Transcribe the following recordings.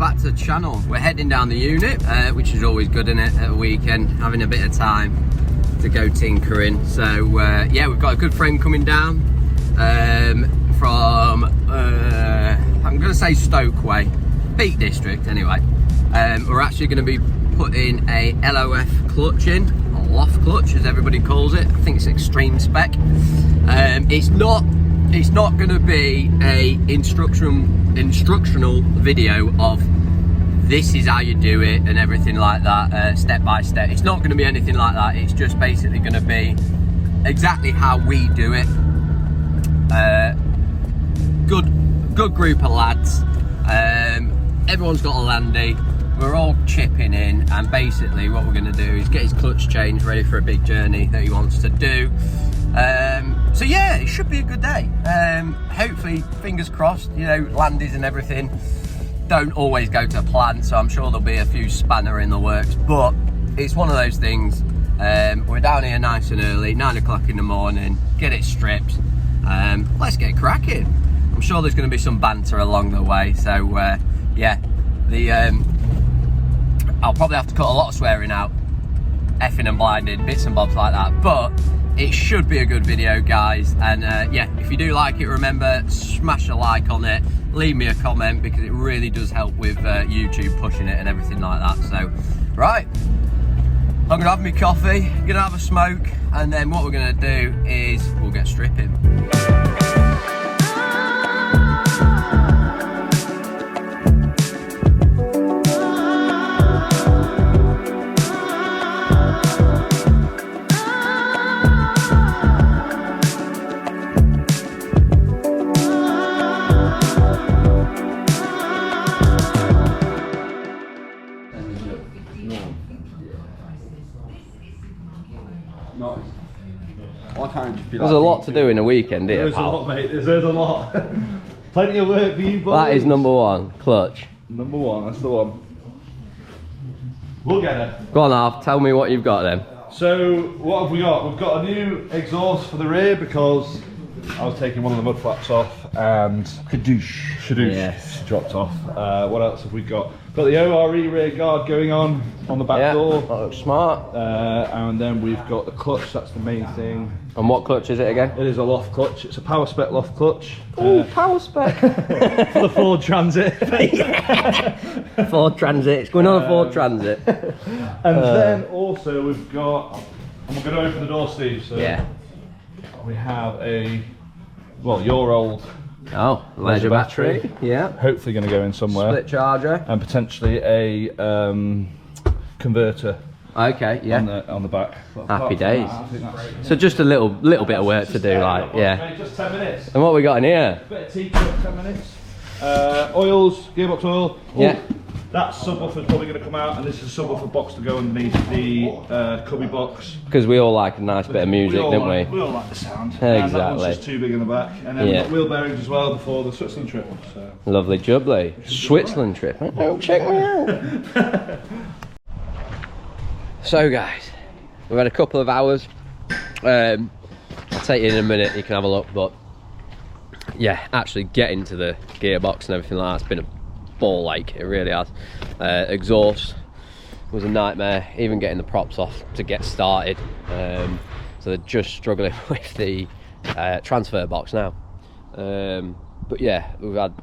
back to the channel. We're heading down the unit, which is always good, isn't it, at a weekend, having a bit of time to go tinkering. So yeah, we've got a good friend coming down from I'm going to say Stoke Way, Peak District anyway. We're actually going to be putting a LOF clutch in, a LOF clutch as everybody calls it. I think it's extreme spec. It's not going to be a instructional video of this is how you do it and everything like that, step by step. It's not going to be anything like that. It's just basically going to be exactly how we do it. Good group of lads. Everyone's got a landy. We're all chipping in, and basically what we're going to do is get his clutch changed, ready for a big journey that he wants to do. So yeah, it should be a good day. Hopefully, fingers crossed, you know, landies and everything don't always go to plan, so I'm sure there'll be a few spanner in the works, but it's one of those things. We're down here nice and early, 9 o'clock in the morning, get it stripped. Let's get cracking. I'm sure there's going to be some banter along the way, so yeah, I'll probably have to cut a lot of swearing out, effing and blinding, bits and bobs like that, but it should be a good video, guys. And yeah, if you do like it, remember, smash a like on it, leave me a comment, because it really does help with YouTube pushing it and everything like that. So right, I'm gonna have my coffee, gonna have a smoke, and then what we're gonna do is we'll get stripping. There's a lot to do in a weekend here, There's a lot, mate. There's a lot. Plenty of work for you boys. That is number one, clutch. Number one, that's the one. We'll get it. Go on, Alf, tell me what you've got then. So, what have we got? We've got a new exhaust for the rear because I was taking one of the mud flaps off and Shadoosh, yes, dropped off. What else have we got? Got the ORE rear guard going on the back door. That looks smart. And then we've got the clutch, that's the main thing. And what clutch is it again? It is a LOF clutch. It's a power spec LOF clutch. Oh, power spec. For the Ford Transit. Ford Transit. It's going on a Ford Transit. And then also we've got, I'm going to open the door, Steve. So yeah. We have a, well, your old leisure battery. Yeah. Hopefully going to go in somewhere. Split charger. And potentially a converter. Okay, yeah. On the back. Happy days. So just a little bit of work to do, like, yeah. Just 10 minutes. And what we got in here? A bit of tea, 10 minutes. Oils, gearbox oil. Yeah. That subwoofer's probably going to come out, and this is a subwoofer box to go underneath the cubby box. Because we all like a nice bit of music, don't we? We all like the sound. Exactly. And that one's just too big in the back. And then we've got wheel bearings as well before the Switzerland trip. So. Lovely jubbly. Switzerland trip. Oh, check me out. So guys, we've had a couple of hours. I'll take you in a minute, you can have a look, but yeah, actually getting to the gearbox and everything like that's been a ball ache, it really has. Exhaust was a nightmare, even getting the props off to get started. So they're just struggling with the transfer box now. But yeah, we've had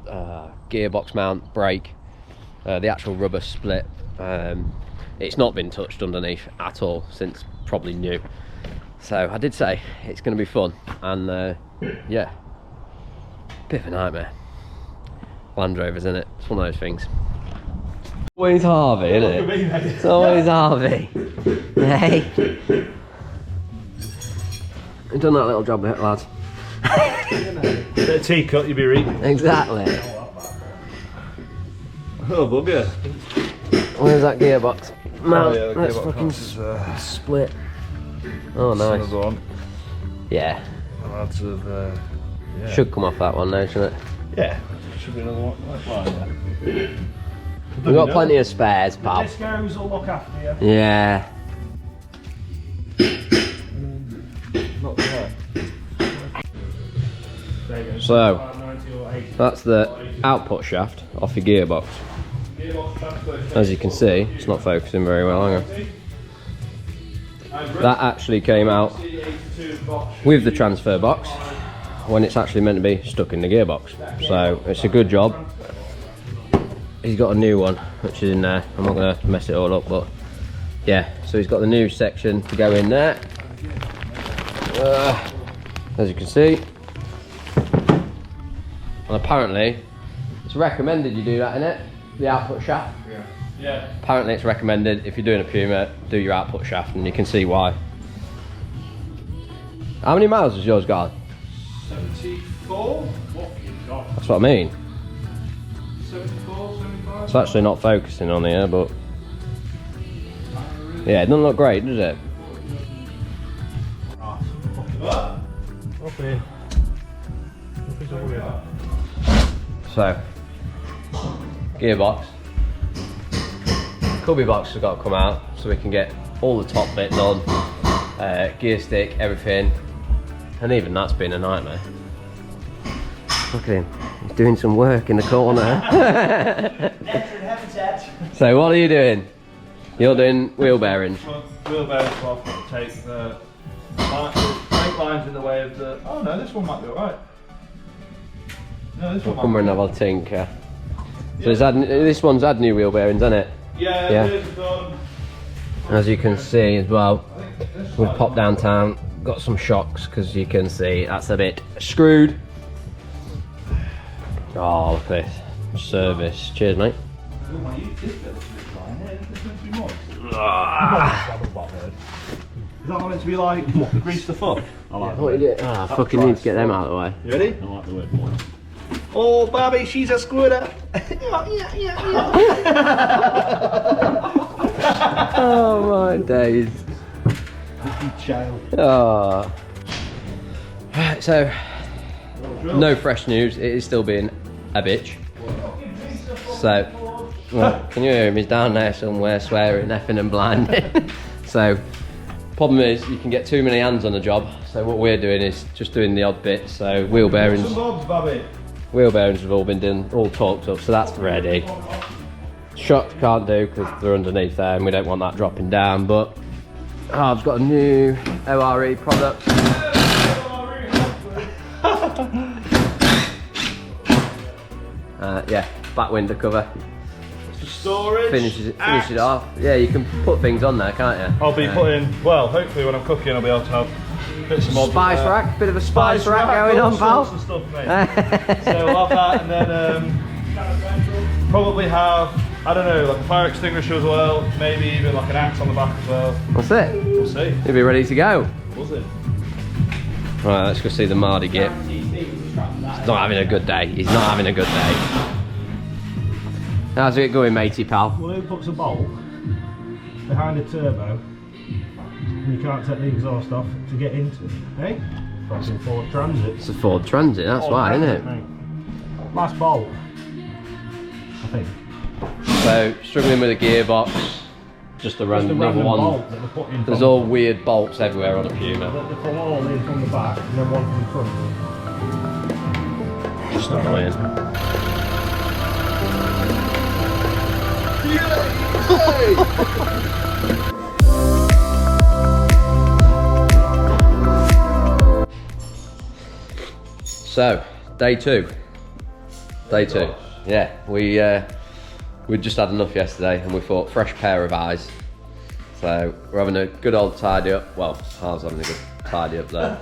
gearbox mount, brake, the actual rubber split. It's not been touched underneath at all since probably new. So I did say it's going to be fun, and yeah, bit of a nightmare. Land Rovers, isn't it? It's one of those things. Always Harvey, isn't it? It's always Harvey. Hey, you've done that little job, lads. Bit of tea cut, you'll be reading. Exactly. Oh bugger. Where's that gearbox? No, yeah, let's fucking split. Oh, nice. One. Yeah. Lads have, yeah. Should come off that one now, shouldn't it? Yeah. Should be another one. Well, yeah. We've got plenty of spares, pal. This goes will look after you. Yeah. Not bad. So, that's the output shaft off your gearbox. As you can see, it's not focusing very well, hang on. That actually came out with the transfer box when it's actually meant to be stuck in the gearbox. So it's a good job. He's got a new one which is in there. I'm not going to mess it all up, but yeah, so he's got the new section to go in there. As you can see. And apparently it's recommended you do that, innit? The output shaft. Yeah. Apparently it's recommended if you're doing a Puma, do your output shaft, and you can see why. How many miles has yours got? 74. That's what I mean. 74, 75. It's actually not focusing on here, but yeah, it doesn't look great, does it? So, gearbox. Cubby box has got to come out so we can get all the top bit done, gear stick, everything, and even that's been a nightmare. Look at him, he's doing some work in the corner. So what are you doing? You're doing wheel bearings. Wheel bearings off, take the brake lines in the way of the. Oh no, this one might be alright. No, this one Come and have a tinker. So it's had, this one's had new wheel bearings, hasn't it? Yeah. It is done. As you can see as well, we've popped downtown, got some shocks because you can see that's a bit screwed. Oh, look at this service. Cheers, mate. Is that meant to be like grease the foot? I like what you do? I fucking need to get them out of the way. You ready? I like the word boy. Oh, Barbie, she's a squirter. Oh my days. Child. Oh. Right, so no fresh news. It is still being a bitch. So, well, can you hear him? He's down there somewhere swearing, effing and blinding. So, problem is you can get too many hands on a job. So what we're doing is just doing the odd bits. So wheel bearings. Wheel bearings have all been done, all torqued up, so that's ready. Shocks can't do because they're underneath there and we don't want that dropping down, but I've got a new ORE product. Yeah, back window cover. Storage. Finishes it off. Yeah, you can put things on there, can't you? I'll be putting, well, hopefully when I'm cooking I'll be able to have bits of spice rack, bit of a spice rack going on, pal. Sorts of stuff, mate. So we'll have that, and then probably have, I don't know, like a fire extinguisher as well, maybe even like an axe on the back as well. That's it. We'll see. You'll be ready to go. Was it? Right, let's go see the Mardy Gip. He's not having a good day. He's not having a good day. How's it going, matey pal? Well, who puts a bolt behind a turbo and you can't take the exhaust off to get into it, eh? Fucking Ford Transit. It's a Ford Transit, that's why, isn't it? Mate. Last bolt, I think. So, struggling with a gearbox, just a random one. Bolt that they put in. There's all weird bolts everywhere on a Puma. They put all in from the back and then one from the front. Just annoying. So, day two. Yeah, we just had enough yesterday and we thought fresh pair of eyes. So we're having a good old tidy up. Well, I was having a good tidy up there.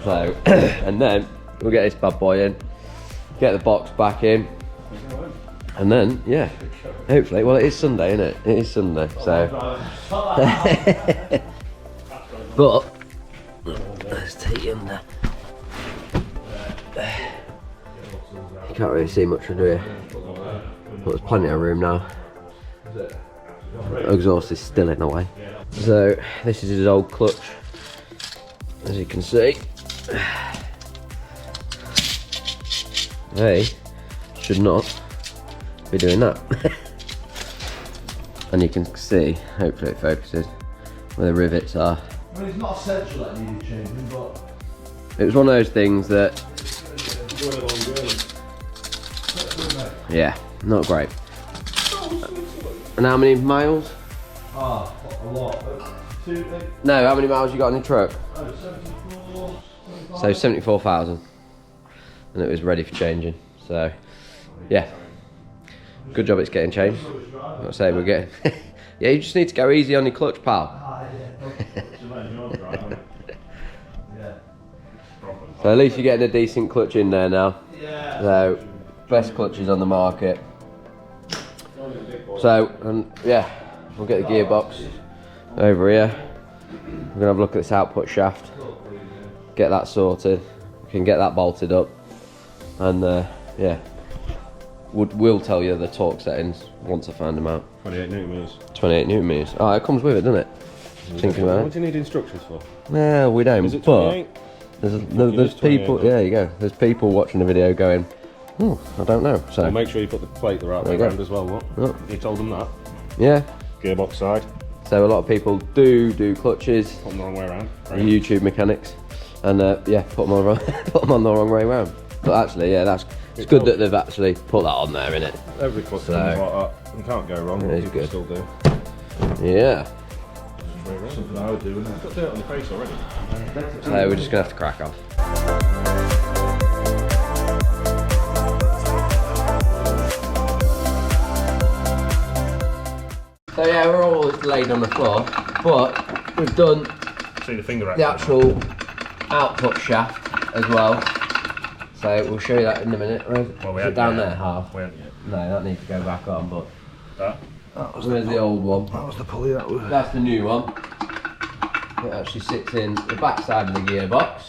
So, and then we'll get this bad boy in, get the box back in, and then, yeah, hopefully, well, it is Sunday, isn't it? It is Sunday, so. But, let's take you under. You can't really see much, do you? But there's plenty of room now. Exhaust is still in the way. So, this is his old clutch, as you can see. They should not be doing that. And you can see, hopefully it focuses, where the rivets are. I mean, it's not essential that needed changing, but it was one of those things that, yeah, not great. And how many miles? Ah, a lot. No, how many miles you got on your truck? 74. So 74,000. And it was ready for changing. So, yeah. Good job it's getting changed. I say we're getting... Yeah, you just need to go easy on your clutch, pal. So at least you're getting a decent clutch in there now. So, best clutches on the market. So, yeah, we'll get the gearbox over here. We're gonna have a look at this output shaft. Get that sorted. We can get that bolted up. And yeah, we'll tell you the torque settings once I find them out. 28 newton meters. 28 newton meters. Oh, it comes with it, doesn't it? Thinking about it. What do you need instructions for? Well, we don't. Is it but 28? there's people. Yeah, you go. There's people watching the video going, "Oh, I don't know." So Well, make sure you put the plate the right way around as well. What? Oh. You told them that. yeah. Gearbox side. So a lot of people do clutches. Put them the wrong way around. YouTube mechanics, and yeah, put them on the wrong way around. But actually, yeah, it's good that they've actually put that on there, innit? Every clutch comes like that. You can't go wrong. It is You good. can still do. Yeah. Something I would do, isn't it? Got dirt on your face already. So we're just gonna have to crack off. So yeah, we're all laid on the floor, but we've done See the finger the actual output shaft as well. So we'll show you that in a minute. Where's it down there, half? We haven't yet. No, that needs to go back on, but That? where's the old one? That was the pulley, that was. That's the new one. It actually sits in the back side of the gearbox.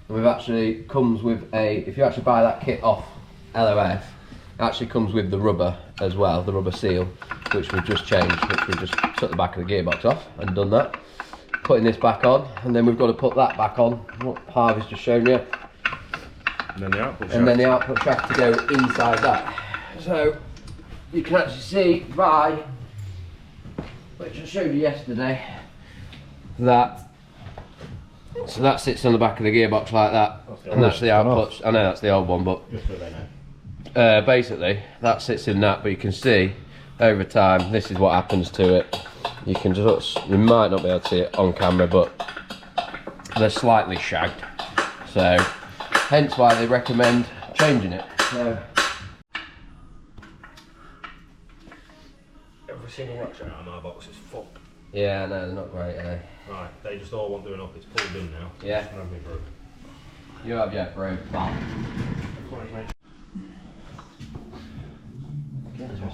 And we've actually comes with a, if you actually buy that kit off LOF, it actually comes with the rubber as well, the rubber seal, which we've just changed, which we just took the back of the gearbox off and done that. Putting this back on, and then we've got to put that back on, what Harvey's just shown you. And then the output shaft. And then the output shaft to go inside that. So you can actually see by, which I showed you yesterday, that so that sits on the back of the gearbox like that, and that's the output. I know that's the old one, but basically that sits in that. But you can see over time this is what happens to it. You can just, you might not be able to see it on camera, but they're slightly shagged, so hence why they recommend changing it. So Every single ratchet out of my box is fucked. yeah, no, they're not great, are they? Right, they just all want doing up. It's pulled in now. Yeah. Run me through. You have your bro.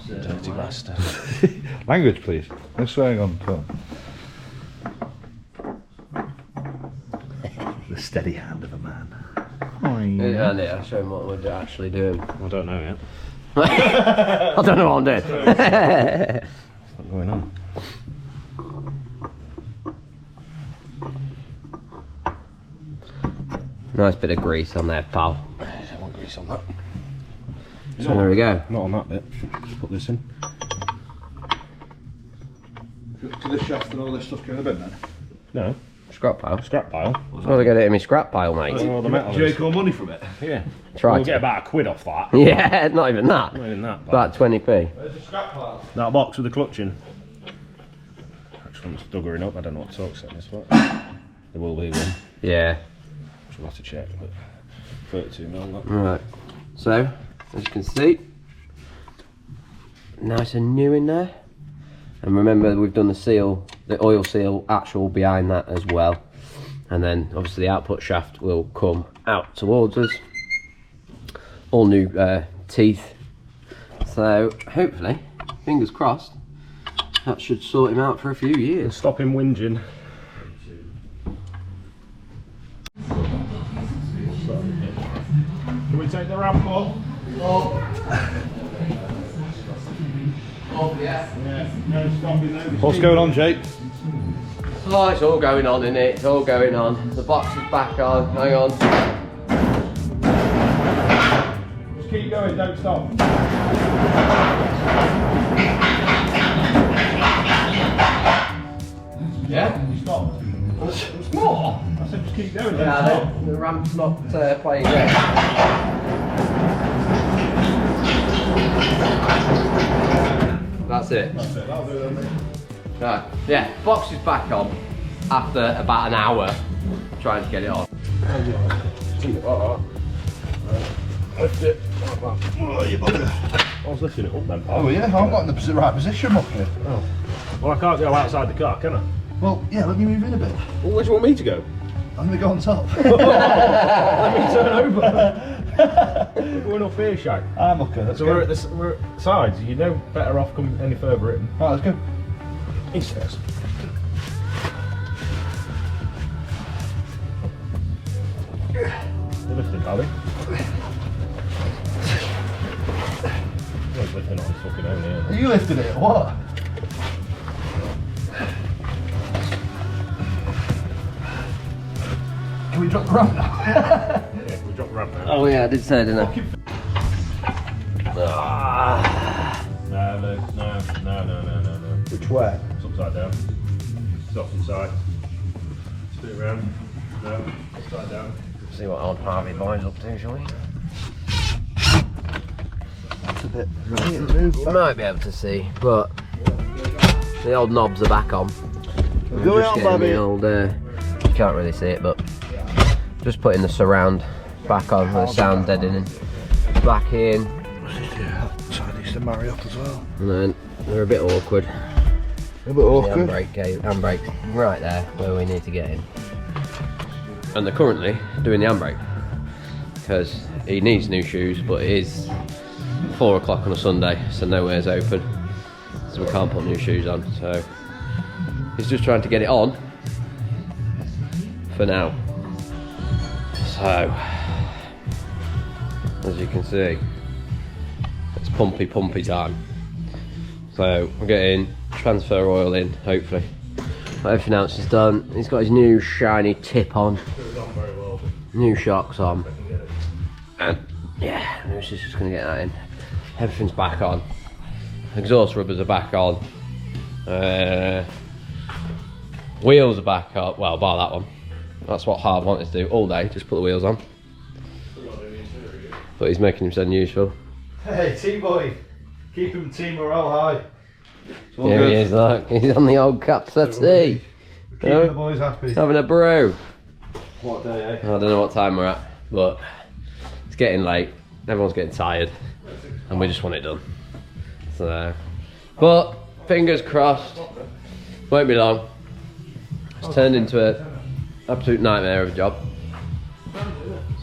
Dirty bastard. Language, please. No swearing on film. The steady hand of a man. Yeah, I'll show them what we're actually doing. I don't know yet. I don't know what I'm doing. What's going on? Nice bit of grease on there, pal. I want grease on that. So there we go. Not on that bit. Just put this in. To the shaft and all this stuff go in the bin then? No. Scrap pile. Scrap pile. Well, I get it in my scrap pile, mate. All the metal Do you is. make all money from it? Yeah. Try We'll to. get about £1 off that. Yeah, not even that. Not even that. About 20p. Where's the scrap pile? That box with the clutch in. Actually, I'm stuggering up. I don't know what torque setting is for. There will be one. Yeah. Which we'll have to check. But 32 mil. That. Right. So, as you can see, nice and new in there. And remember, we've done the seal, the oil seal actual behind that as well. And then obviously the output shaft will come out towards us. All new teeth. So hopefully, fingers crossed, that should sort him out for a few years. Stop him whinging. Can we take the ramp off? Oh yeah. No stopping there. What's going on, Jake? Oh, it's all going on, isn't it? It's all going on. The box is back on. Hang on. Just keep going, don't stop. Yeah? Stop. There's more. I said just keep going, don't Yeah, stop. the ramp's not playing yet. That's That's it. That's it, that'll do it, mate. Right, yeah, box is back on after about an hour trying to get it on. Lift it. Oh, you bugger. I was lifting it up then. Oh yeah, I'm not in the right position, Mucky. Oh. Well, I can't go outside the car, can I? Well, yeah, let me move in a bit. Well, where do you want me to go? I'm gonna go on top. Let me turn over. We're going up here, Shag. I'm okay, let's So go. we're at sides. You know better off coming any further in. Right, let's go. East first. You're lifting, Bobby. He's lifting on his fucking own here. Are you lifting it or what? Can we drop the ramp now? Yeah, we drop the ramp now. Oh yeah, I did say, didn't I? No. Which way? It's upside down. It's off inside. Spin it round. No, upside down. See what old Harvey boy's up to, shall we? It's a bit move. We might be able to see, but the old knobs are back on. I'm Go just on, getting Bobby. the old, you can't really see it, but just putting the surround back on with the sound deadening back in. Yeah, that needs to marry up as well. And then they're a bit awkward. A bit The awkward. handbrake right there where we need to get in. And they're currently doing the handbrake because he needs new shoes, but it is 4 o'clock on a Sunday, so nowhere's open, so we can't put new shoes on. So he's just trying to get it on for now. So as you can see, it's pumpy time. So we're getting transfer oil in, hopefully. But everything else is done. He's got his new shiny tip on, new shocks on, and yeah, Lucy's just gonna get that in. Everything's back on. Exhaust rubbers are back on. Wheels are back up. Well, bar that one. That's what Harv wanted to do all day. Just put the wheels on. But he's making himself useful. Hey, T-boy, keeping team morale high. Here he is, look. He's on the old cup settee. Keeping the boys happy. Having a brew. What day, eh? I don't know what time we're at, but it's getting late. Everyone's getting tired, and we just want it done. So, but fingers crossed, won't be long. It's turned into an absolute nightmare of a job.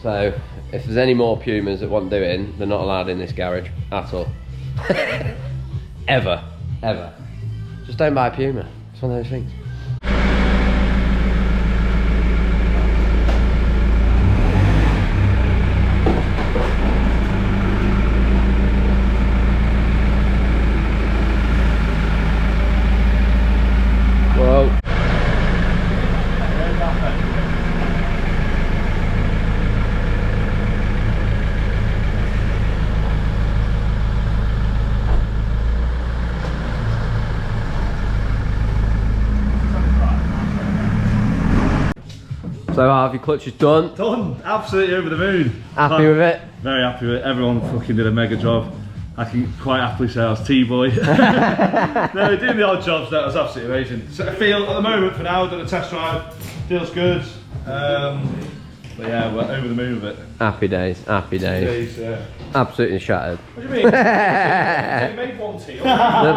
So, if there's any more Pumas that want doing, they're not allowed in this garage at all. Ever. Just don't buy a Puma. It's one of those things. Whoa. So Harv, your clutch is done. Done. Absolutely over the moon. Happy with it? Very happy with it. Everyone fucking did a mega job. I can quite happily say I was T-boy. No, doing the odd jobs, that was absolutely amazing. So I feel at the moment for now, done a test drive, feels good. But yeah, we're over the moon with it. Happy days, happy days. Yeah. Absolutely shattered. What do you mean? You made one tea. The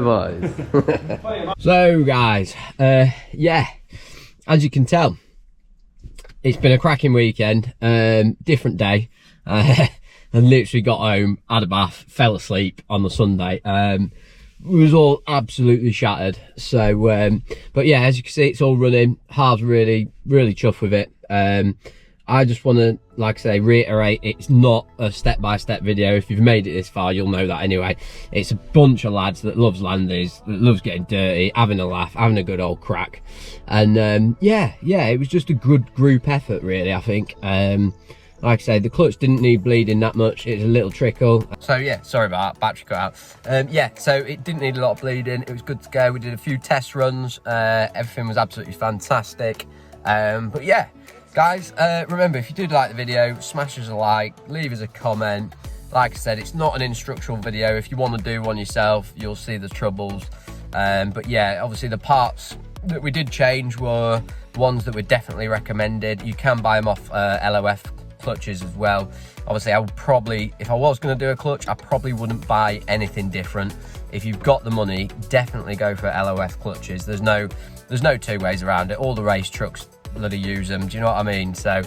boys. So guys, yeah, as you can tell, it's been a cracking weekend, different day. I literally got home, had a bath, fell asleep on the Sunday. It was all absolutely shattered. So, but yeah, as you can see, it's all running. Harv's really chuffed with it. I just want to, like I say, reiterate, it's not a step-by-step video. If you've made it this far, you'll know that anyway. It's a bunch of lads that loves Landys, that loves getting dirty, having a laugh, having a good old crack. And yeah, it was just a good group effort, really, I think. Like I say, the clutch didn't need bleeding that much. It's a little trickle. So yeah, sorry about that, battery cut out. Yeah, so it didn't need a lot of bleeding. It was good to go. We did a few test runs. Everything was absolutely fantastic. But yeah, guys, remember, if you did like the video, smash us a like, leave us a comment. like I said, it's not an instructional video. If you want to do one yourself, you'll see the troubles. But yeah, obviously the parts that we did change were ones that were definitely recommended. You can buy them off LOF clutches as well. Obviously, I would probably, if I was going to do a clutch, I probably wouldn't buy anything different. If you've got the money, definitely go for LOF clutches. There's no two ways around it. All the race trucks bloody use them. Do you know what I mean? So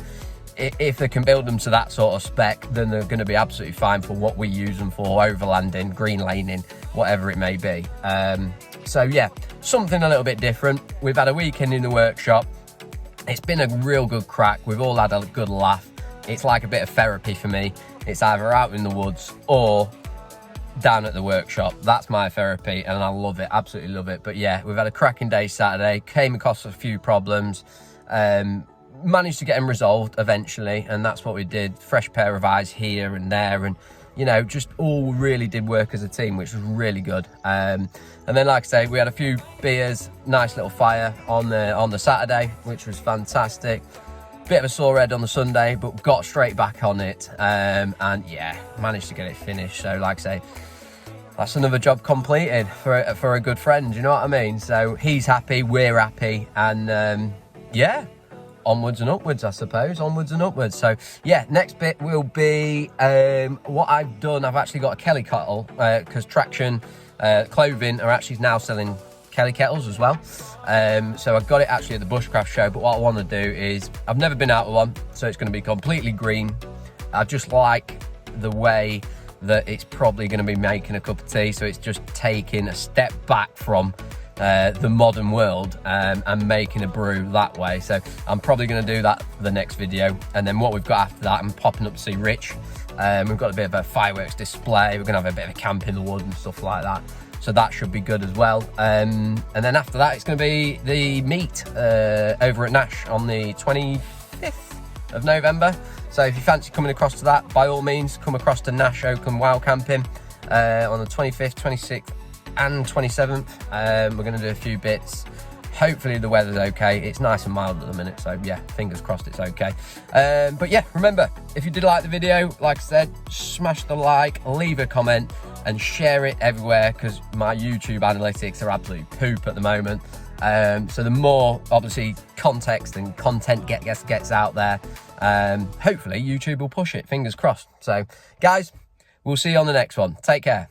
if they can build them to that sort of spec, then they're going to be absolutely fine for what we use them for, overlanding, green laning, whatever it may be. So yeah, something a little bit different. We've had a weekend in the workshop. It's been a real good crack. We've all had a good laugh. It's like a bit of therapy for me. It's either out in the woods or down at the workshop. That's my therapy, and I love it, absolutely love it. But yeah, we've had a cracking day Saturday, came across a few problems, managed to get them resolved eventually, and that's what we did. Fresh pair of eyes here and there, and you know, just all really did work as a team, which was really good. And then, like I say, we had a few beers, nice little fire on the Saturday, which was fantastic. Bit of a sore head on the Sunday, but got straight back on it, and yeah, managed to get it finished. So like I say, that's another job completed for a good friend, you know what I mean? So he's happy, we're happy, and yeah, onwards and upwards, I suppose, onwards and upwards. So yeah, next bit will be what I've done. I've actually got a Kelly kettle, because Traction Clothing are actually now selling Kelly kettles as well. So I got it actually at the Bushcraft show, but what I want to do is, I've never been out with one, so it's going to be completely green. I just like the way that it's probably going to be making a cup of tea, so it's just taking a step back from the modern world and making a brew that way. So I'm probably going to do that for the next video, and then what we've got after that, I'm popping up to see Rich. We've got a bit of a fireworks display, we're going to have a bit of a camp in the wood and stuff like that. So that should be good as well. And then after that, it's going to be the meet over at Nash on the 25th of November. So if you fancy coming across to that, by all means, come across to Nash Oakham Wow Camping on the 25th, 26th and 27th. We're going to do a few bits. Hopefully the weather's okay. It's nice and mild at the minute, so yeah, fingers crossed it's okay. But yeah, remember, if you did like the video, like I said, smash the like, leave a comment, and share it everywhere, because my YouTube analytics are absolutely poop at the moment. So the more, obviously, context and content gets out there, hopefully YouTube will push it, fingers crossed. So guys, we'll see you on the next one. Take care.